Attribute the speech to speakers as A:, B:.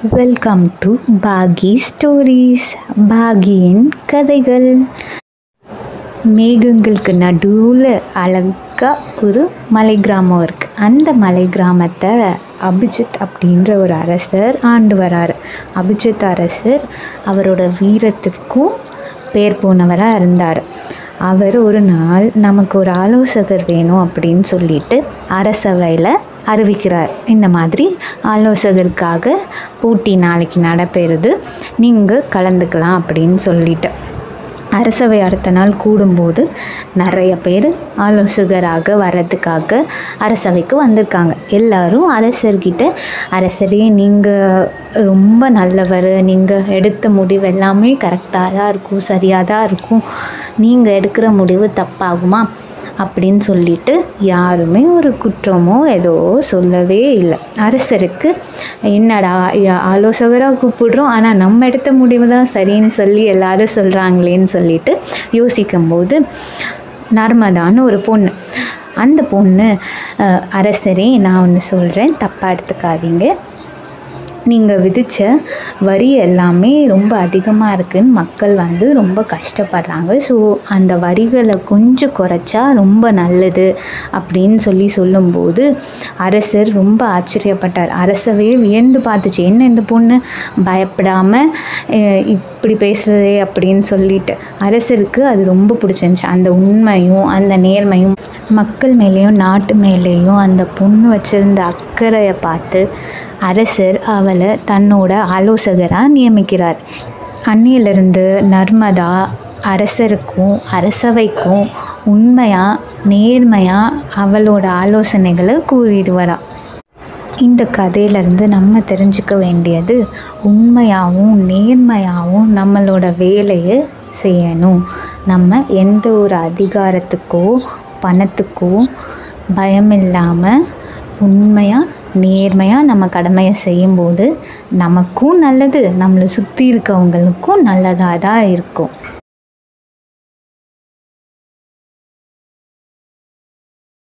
A: Welcome to பாகி stories. பாகியின் கதைகள். மேகங்களுக்கு நடுவில் அழகாக ஒரு மலை கிராமம் இருக்குது. அந்த மலை கிராமத்தை அபிஜித் அப்படின்ற ஒரு அரசர் ஆண்டு வராரு. அபிஜித் அரசர் அவரோட வீரத்துக்கும் பேர் போனவராக இருந்தார். அவர் ஒரு நாள் நமக்கு ஒரு ஆலோசகர் வேணும் அப்படின்னு சொல்லிட்டு அரசவையில் அறிவிக்கிறார். இந்த மாதிரி ஆலோசகருக்காக போட்டி நாளைக்கு நடைபெறுது, நீங்கள் கலந்துக்கலாம் அப்படின்னு சொல்லிட்டு. அரசவை அடுத்த நாள் கூடும்போது நிறைய பேர் ஆலோசகராக வர்றதுக்காக அரசவைக்கு வந்திருக்காங்க. எல்லோரும் அரசர்கிட்ட, அரசரே நீங்கள் ரொம்ப நல்லவர், நீங்கள் எடுத்த முடிவு எல்லாமே கரெக்டாக தான் இருக்கும், சரியாக தான் இருக்கும், நீங்கள் எடுக்கிற முடிவு தப்பாகுமா அப்படின்னு சொல்லிட்டு யாருமே ஒரு குற்றமோ ஏதோ சொல்லவே இல்லை. அரசருக்கு என்னடா ஆலோசகராக கூப்பிடுறோம், ஆனால் நம்ம எடுத்த முடிவு தான் சரின்னு சொல்லி எல்லாரும் சொல்கிறாங்களேன்னு சொல்லிட்டு யோசிக்கும்போது நர்மதான்னு ஒரு பொண்ணு, அந்த பொண்ணு, அரசரே நான் ஒன்று சொல்கிறேன், தப்பாக எடுத்துக்காதீங்க, நீங்கள் விதித்த வரி எல்லாமே ரொம்ப அதிகமாக இருக்குதுன்னு மக்கள் ரொம்ப கஷ்டப்படுறாங்க. ஸோ அந்த வரிகளை கொஞ்சம் குறைச்சா ரொம்ப நல்லது அப்படின்னு சொல்லும்போது அரசர் ரொம்ப ஆச்சரியப்பட்டார். அரசவையே வியந்து பார்த்துச்சு, என்ன இந்த பொண்ணு பயப்படாமல் இப்படி பேசுகிறதே அப்படின்னு சொல்லிட்டு. அரசருக்கு அது ரொம்ப பிடிச்சிருந்துச்சு. அந்த உண்மையும் அந்த நேர்மையும் மக்கள் மேலேயும் நாட்டு மேலேயும் அந்த பொண்ணு வச்சுருந்த அக்கறையை பார்த்து அரசர் அவளை தன்னோட ஆலோசகராக நியமிக்கிறார். அன்னையிலிருந்து நர்மதா அரசருக்கும் அரசவைக்கும் உண்மையாக நேர்மையாக அவளோட ஆலோசனைகளை கூறிட்டு வரா. இந்த கதையிலேருந்து நம்ம தெரிஞ்சுக்க வேண்டியது, உண்மையாகவும் நேர்மையாகவும் நம்மளோட வேலையை செய்யணும். நம்ம எந்த ஒரு அதிகாரத்துக்கோ பணத்துக்கோ பயமில்லாமல் உண்மையாக நேர்மையாக நம்ம கடமையை செய்யும்போது நமக்கும் நல்லது, நம்மளை சுற்றி இருக்கவங்களுக்கும் நல்லதாக தான் இருக்கும்.